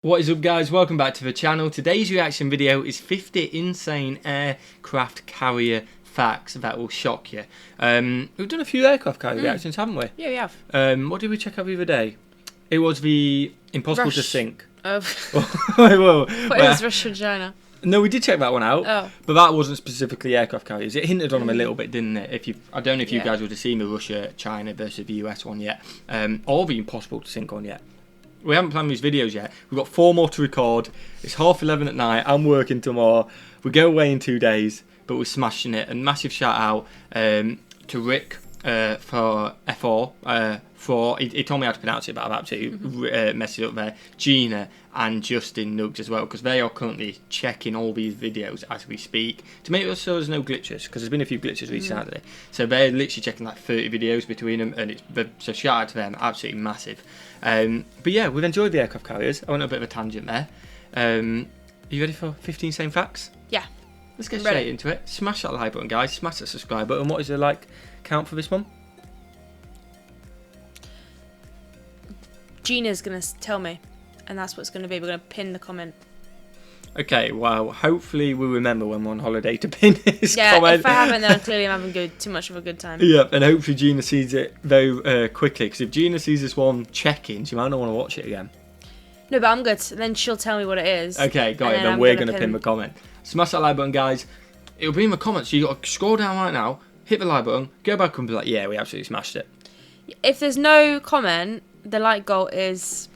What is up, guys? Welcome back to the channel. Today's reaction video is 50 insane aircraft carrier facts that will shock you. We've done a few aircraft carrier reactions, haven't we? Yeah, we have. What did we check out the other day? It was the impossible to sink. Whoa. What It was Russia, China. No, we did check that one out, but that wasn't specifically aircraft carriers. It hinted on them a little bit, didn't it? I don't know if you guys would have seen the Russia, China versus the US one yet, or the impossible to sink one yet. We haven't planned these videos yet. We've got 4 more to record. It's 11:30 at night. I'm working tomorrow. We go away in 2 days, but we're smashing it. And massive shout out to Rick for F4. He told me how to pronounce it, but I've absolutely messed it up there. Gina and Justin Nugs as well, because they are currently checking all these videos as we speak to make sure there's no glitches, because there's been a few glitches recently. So they're literally checking like 30 videos between them, and so shout out to them, absolutely massive. But yeah, we've enjoyed the aircraft carriers. I went on a bit of a tangent there. Are you ready for 15 same facts? Yeah. Let's get straight into it. Smash that like button, guys. Smash that subscribe button. What is the like count for this one? Gina's going to tell me, and that's what it's going to be. We're going to pin the comment. Okay, well, hopefully we remember when we're on holiday to pin his comment. Yeah, if I haven't, then clearly I'm having too much of a good time. Yeah, and hopefully Gina sees it very quickly, because if Gina sees this one checking, she might not want to watch it again. No, but I'm good. Then she'll tell me what it is. Okay, got it. Then we're going to pin the comment. Smash that like button, guys. It'll be in the comments, so you got to scroll down right now, hit the like button, go back and be like, yeah, we absolutely smashed it. If there's no comment, the like goal is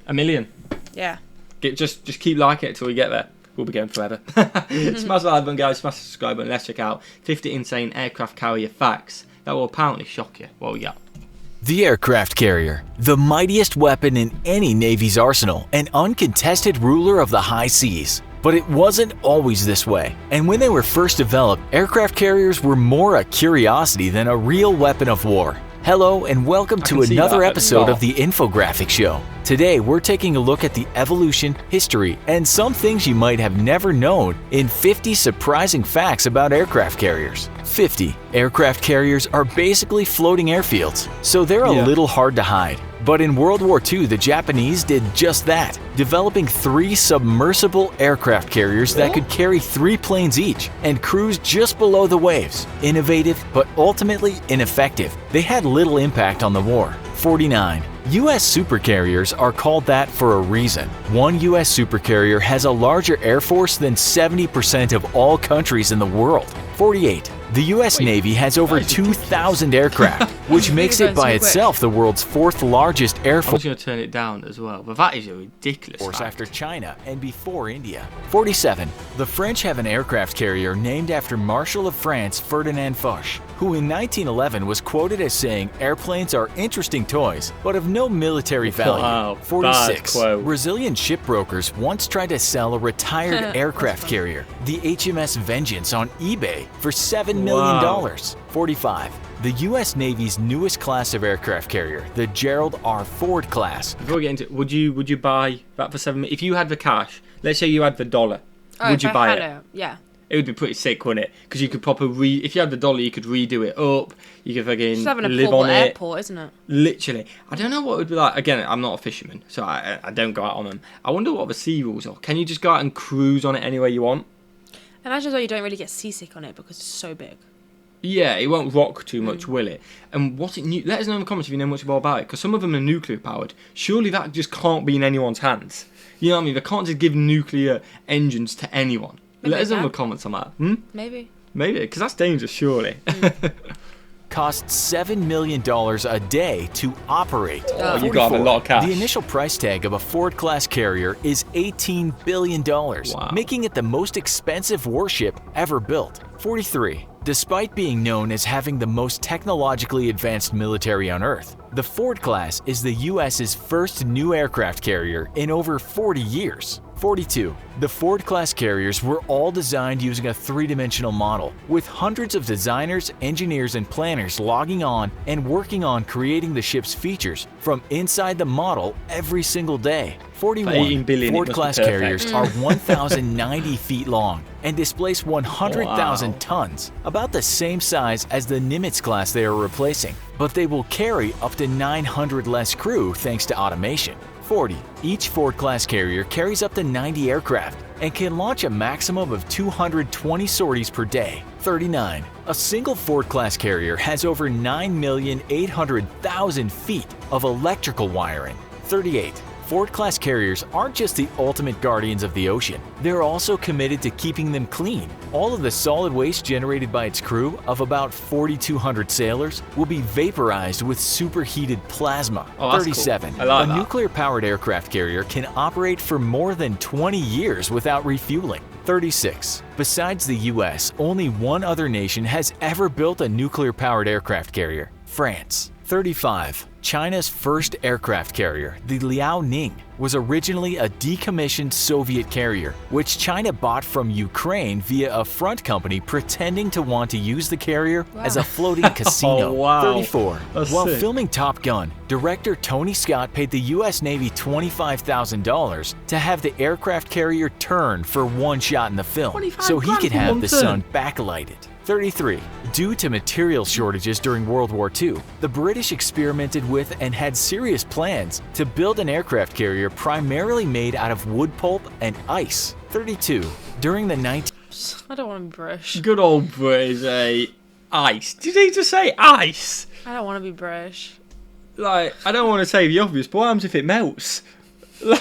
1 million. Yeah. Just keep liking it till we get there. We'll be going forever. Smash the like button, guys. Smash the subscribe button. Let's check out 50 insane aircraft carrier facts that will apparently shock you. What we got? The aircraft carrier, the mightiest weapon in any Navy's arsenal, an uncontested ruler of the high seas. But it wasn't always this way, and when they were first developed, aircraft carriers were more a curiosity than a real weapon of war. Hello and welcome to another episode of the Infographic Show. Today we're taking a look at the evolution, history, and some things you might have never known in 50 surprising facts about aircraft carriers. 50. Aircraft carriers are basically floating airfields, so they're a little hard to hide. But in World War II, the Japanese did just that, developing 3 submersible aircraft carriers that could carry 3 planes each and cruise just below the waves. Innovative, but ultimately ineffective. They had little impact on the war. 49. U.S. supercarriers are called that for a reason. One U.S. supercarrier has a larger air force than 70% of all countries in the world. 48. The U.S. Navy has over 2,000 aircraft, which makes it by itself the world's 4th largest air force. I was going to turn it down as well, but that is a ridiculous fact. After China and before India. 47. The French have an aircraft carrier named after Marshal of France Ferdinand Foch, who in 1911 was quoted as saying, "Airplanes are interesting toys, but of no military value." Wow, 46. Brazilian shipbrokers once tried to sell a retired aircraft carrier, the HMS Vengeance, on eBay for $7 million. 45. The U.S. Navy's newest class of aircraft carrier, the Gerald R. Ford class. Before we get into it, would you buy that for $7 million? If you had the cash, let's say you had the dollar, would you buy it? Yeah. It would be pretty sick, wouldn't it? Because you could properly if you had the dollar, you could redo it up. You could fucking live on it. Airport, isn't it? Literally. I don't know what it would be like. Again, I'm not a fisherman, so I don't go out on them. I wonder what the sea rules are. Can you just go out and cruise on it anywhere you want? I imagine as well you don't really get seasick on it because it's so big. Yeah, it won't rock too much, will it? And what's it? Let us know in the comments if you know much more about it, because some of them are nuclear powered. Surely that just can't be in anyone's hands. You know what I mean? They can't just give nuclear engines to anyone. Maybe Let us know in the comments on that. Maybe, because that's dangerous, surely. Costs $7 million a day to operate. Oh, you got to have a lot of cash. The initial price tag of a Ford-class carrier is $18 billion, making it the most expensive warship ever built. 43. Despite being known as having the most technologically advanced military on Earth, the Ford class is the U.S.'s first new aircraft carrier in over 40 years. 42. The Ford class carriers were all designed using a 3-dimensional model, with hundreds of designers, engineers, and planners logging on and working on creating the ship's features from inside the model every single day. 41. Ford class carriers are 1,090 feet long and displace 100,000 tons, about the same size as the Nimitz class they are replacing, but they will carry up to 900 less crew thanks to automation. 40. Each Ford-class carrier carries up to 90 aircraft and can launch a maximum of 220 sorties per day. 39. A single Ford-class carrier has over 9,800,000 feet of electrical wiring. 38. Ford-class carriers aren't just the ultimate guardians of the ocean, they're also committed to keeping them clean. All of the solid waste generated by its crew of about 4,200 sailors will be vaporized with superheated plasma. 37. Cool. I like a that. nuclear-powered aircraft carrier can operate for more than 20 years without refueling. 36. Besides the US, only one other nation has ever built a nuclear-powered aircraft carrier: France. 35. China's first aircraft carrier, the Liaoning, was originally a decommissioned Soviet carrier, which China bought from Ukraine via a front company pretending to want to use the carrier as a floating casino. Oh, wow. 34. That's While sick. filming Top Gun, director Tony Scott paid the US Navy $25,000 to have the aircraft carrier turn for one shot in the film, 25 so he grand could for have one the turn. sun backlighted. 33. Due to material shortages during World War II, the British experimented with and had serious plans to build an aircraft carrier primarily made out of wood pulp and ice. 32. During the 19... I don't want to be British. Good old British, ice. Did he just say ice? I don't want to be British. Like, I don't want to say the obvious, but what happens if it melts? Like,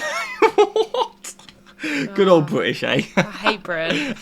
what? Good old British, eh? I hate bread.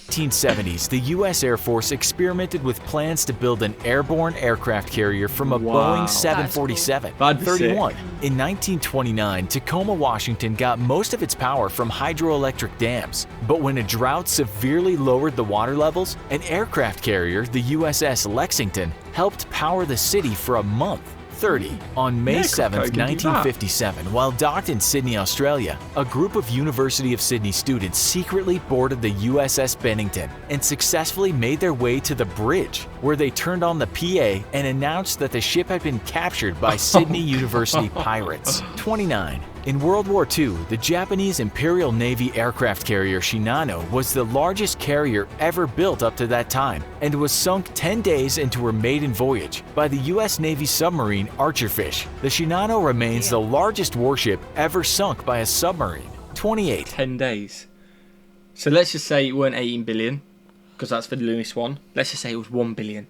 1970s, the U.S. Air Force experimented with plans to build an airborne aircraft carrier from a Wow. Boeing 747. That'd be 31. sick. In 1929, Tacoma, Washington got most of its power from hydroelectric dams. But when a drought severely lowered the water levels, an aircraft carrier, the USS Lexington, helped power the city for a month. 30. On May Yeah, 7, can do that. 1957, while docked in Sydney, Australia, a group of University of Sydney students secretly boarded the USS Bennington and successfully made their way to the bridge, where they turned on the PA and announced that the ship had been captured by Sydney University pirates. 29. In World War II, the Japanese Imperial Navy aircraft carrier Shinano was the largest carrier ever built up to that time and was sunk 10 days into her maiden voyage by the U.S. Navy submarine Archerfish. The Shinano remains the largest warship ever sunk by a submarine. 28. 10 days. So let's just say it weren't 18 billion, because that's for the Lewis one. Let's just say it was 1 billion.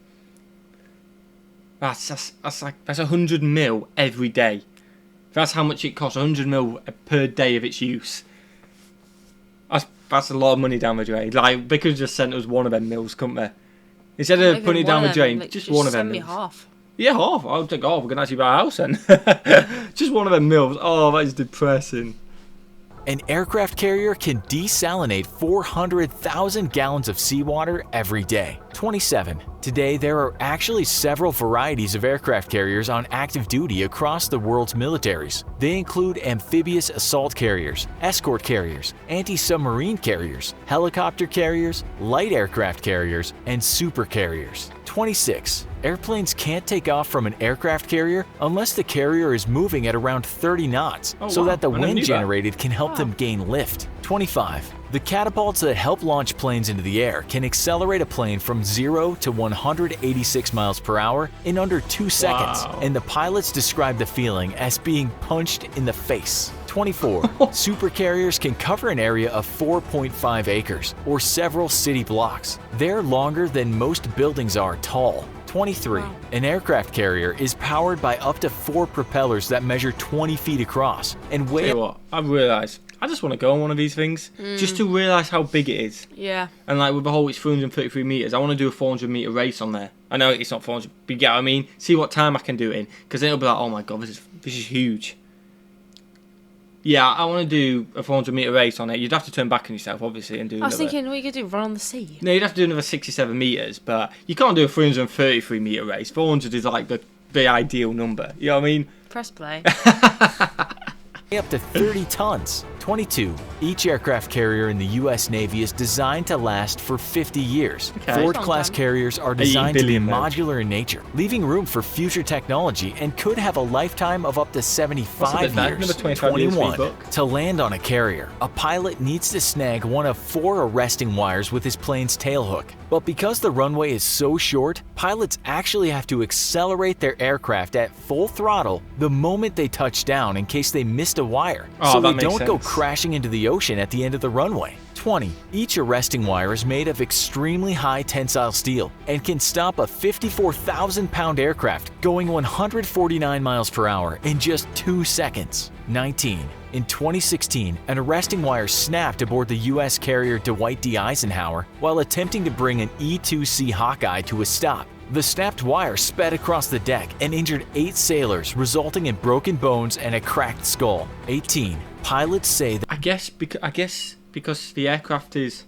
That's 100 mil every day. That's how much it costs, 100 mil per day of its use. That's a lot of money down the drain. Like, they could have just sent us one of them mills, couldn't they? Instead of putting it down the drain, just one of them send me mills. half. Yeah, half. I'll take half. We can actually buy a house then. Just one of them mills. Oh, that is depressing. An aircraft carrier can desalinate 400,000 gallons of seawater every day. 27. Today, there are actually several varieties of aircraft carriers on active duty across the world's militaries. They include amphibious assault carriers, escort carriers, anti-submarine carriers, helicopter carriers, light aircraft carriers, and super carriers. 26. Airplanes can't take off from an aircraft carrier unless the carrier is moving at around 30 knots so wow. that the I never wind knew that. generated can help them gain lift. 25. The catapults that help launch planes into the air can accelerate a plane from 0 to 186 miles per hour in under 2 seconds, Wow. and the pilots describe the feeling as being punched in the face. 24. Super carriers can cover an area of 4.5 acres, or several city blocks. They're longer than most buildings are tall. 23. Wow. An aircraft carrier is powered by up to 4 propellers that measure 20 feet across and Tell weigh you what, I've realised, I just want to go on one of these things, just to realise how big it is. Yeah. And like with the whole, it's 333 metres, I want to do a 400 metre race on there. I know it's not 400, but you get what I mean? See what time I can do it in, because then it'll be like, oh my god, this is huge. Yeah, I want to do a 400 metre race on it. You'd have to turn back on yourself, obviously, and do I was another. thinking, what you could do, run on the sea. No, you'd have to do another 67 metres, but you can't do a 333 metre race. 400 is like the ideal number. You know what I mean? Press play. up to 30 tons. 22. Each aircraft carrier in the U.S. Navy is designed to last for 50 years. Ford-class carriers are designed to be modular in nature, leaving room for future technology and could have a lifetime of up to 75 years. 21. To land on a carrier, a pilot needs to snag one of 4 arresting wires with his plane's tailhook. But because the runway is so short, pilots actually have to accelerate their aircraft at full throttle the moment they touch down in case they missed a wire, so they don't go crashing into the ocean at the end of the runway. 20. Each arresting wire is made of extremely high tensile steel and can stop a 54,000-pound aircraft going 149 miles per hour in just 2 seconds. 19. In 2016, an arresting wire snapped aboard the U.S. carrier Dwight D. Eisenhower while attempting to bring an E-2C Hawkeye to a stop. The snapped wire sped across the deck and injured 8 sailors, resulting in broken bones and a cracked skull. 18. Pilots say that I guess because the aircraft is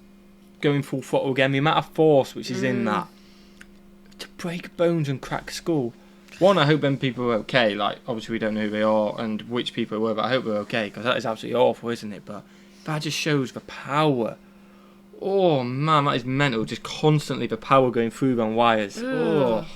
going full throttle again, the amount of force which is in that to break bones and crack skull. One, I hope them people are okay. Like, obviously we don't know who they are and which people were, but I hope they're okay, because that is absolutely awful, isn't it? But that just shows the power. Oh man, that is mental. Just constantly the power going through on wires. Oh.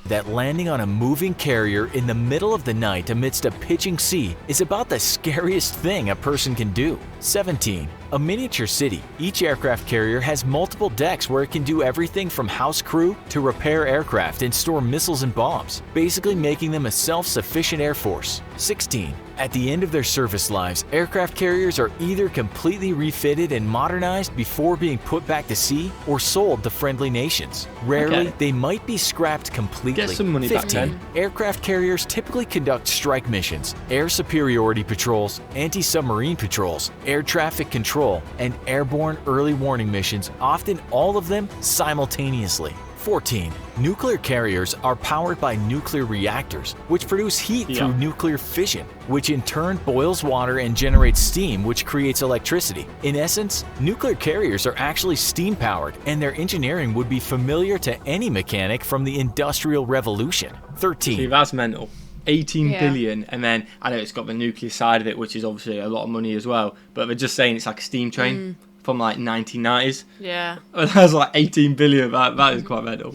That landing on a moving carrier in the middle of the night amidst a pitching sea is about the scariest thing a person can do. 17. A miniature city. Each aircraft carrier has multiple decks where it can do everything from house crew to repair aircraft and store missiles and bombs, basically making them a self-sufficient air force. 16. At the end of their service lives, aircraft carriers are either completely refitted and modernized before being put back to sea or sold to friendly nations. Rarely, they might be scrapped completely. Get some money 15. back then. Aircraft carriers typically conduct strike missions, air superiority patrols, anti-submarine patrols, air traffic control, and airborne early warning missions, often all of them simultaneously. 14. Nuclear carriers are powered by nuclear reactors, which produce heat through nuclear fission, which in turn boils water and generates steam, which creates electricity. In essence, nuclear carriers are actually steam-powered, and their engineering would be familiar to any mechanic from the Industrial Revolution. 13. See, that's mental. 18 billion, and then I know it's got the nuclear side of it, which is obviously a lot of money as well, but they're just saying it's like a steam train. From like 1990s. Yeah. That's like 18 billion. That is quite mental.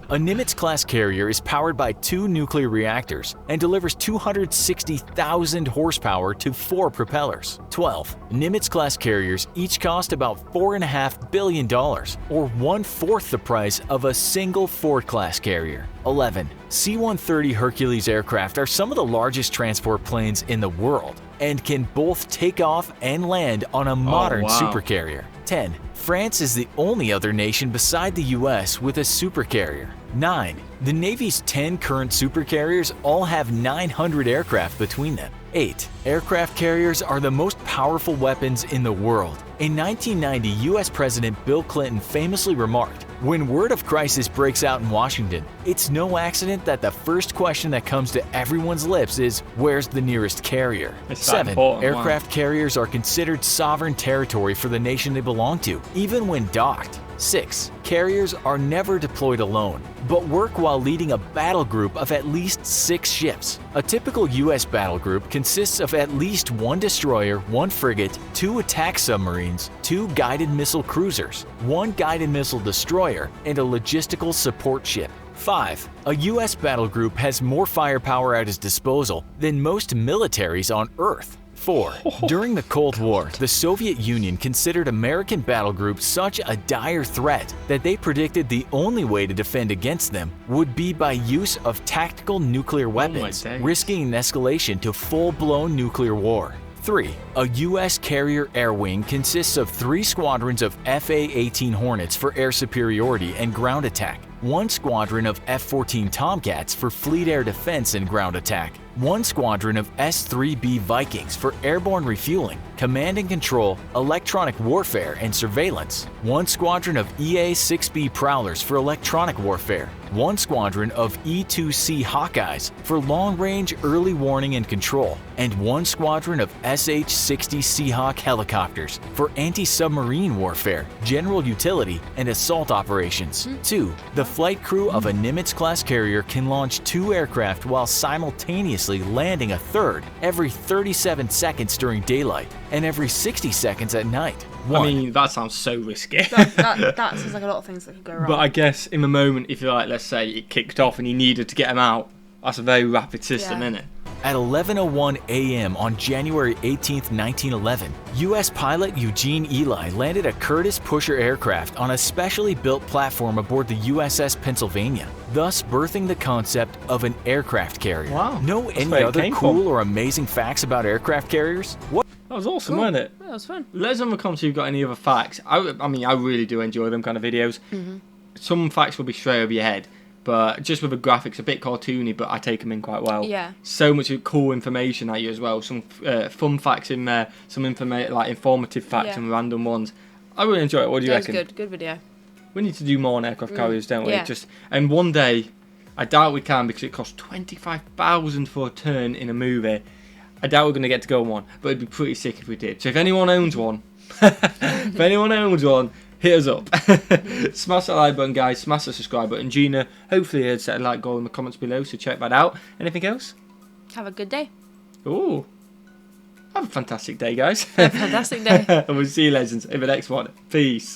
A Nimitz-class carrier is powered by 2 nuclear reactors and delivers 260,000 horsepower to 4 propellers. 12. Nimitz-class carriers each cost about $4.5 billion, or 1/4 the price of a single Ford-class carrier. 11. C-130 Hercules aircraft are some of the largest transport planes in the world and can both take off and land on a modern supercarrier. 10. France is the only other nation beside the US with a supercarrier. 9. The Navy's 10 current supercarriers all have 900 aircraft between them. 8. Aircraft carriers are the most powerful weapons in the world. In 1990, US President Bill Clinton famously remarked, "When word of crisis breaks out in Washington, it's no accident that the first question that comes to everyone's lips is, where's the nearest carrier?" 7. Aircraft carriers are considered sovereign territory for the nation they belong to, even when docked. 6. Carriers are never deployed alone, but work while leading a battle group of at least 6 ships. A typical U.S. battle group consists of at least 1 destroyer, 1 frigate, 2 attack submarines, 2 guided missile cruisers, 1 guided missile destroyer, and a logistical support ship. 5. A U.S. battle group has more firepower at its disposal than most militaries on Earth. 4. During the Cold War, the Soviet Union considered American battle groups such a dire threat that they predicted the only way to defend against them would be by use of tactical nuclear weapons, risking an escalation to full-blown nuclear war. 3. A U.S. carrier air wing consists of 3 squadrons of F/A-18 Hornets for air superiority and ground attack, 1 squadron of F-14 Tomcats for fleet air defense and ground attack, 1 squadron of S-3B Vikings for airborne refueling, command and control, electronic warfare, and surveillance, 1 squadron of EA-6B Prowlers for electronic warfare, 1 squadron of E-2C Hawkeyes for long-range early warning and control, and 1 squadron of SH-60 Seahawk helicopters for anti-submarine warfare, general utility, and assault operations. 2. The flight crew of a Nimitz-class carrier can launch 2 aircraft while simultaneously landing a third every 37 seconds during daylight and every 60 seconds at night. 1. I mean, that sounds so risky. That sounds like a lot of things that could go wrong. But I guess in the moment, if you like, let's say it kicked off and you needed to get them out, that's a very rapid system, isn't it? At 11:01 a.m. on January 18, 1911, U.S. pilot Eugene Ely landed a Curtiss pusher aircraft on a specially built platform aboard the USS Pennsylvania, thus birthing the concept of an aircraft carrier. Wow. Know any other cool or amazing facts about aircraft carriers? What? That was awesome, wasn't it? That was fun. Let us know in the comments if you've got any other facts. I mean, I really do enjoy them kind of videos. Some facts will be straight over your head, but just with the graphics, a bit cartoony, but I take them in quite well. Yeah. So much cool information at you as well. Some fun facts in there, some like informative facts and random ones. I really enjoy it. What do you reckon? That was good video. We need to do more on aircraft carriers, don't we? Yeah. And one day, I doubt we can because it costs $25,000 for a turn in a movie. I doubt we're going to get to go on one, but it'd be pretty sick if we did. So if anyone owns one, hit us up. Smash that like button, guys. Smash the subscribe button. Gina, hopefully you set a like goal in the comments below, so check that out. Anything else? Have a good day. Ooh. Have a fantastic day, guys. Have a fantastic day. And we'll see you, legends, in the next one. Peace.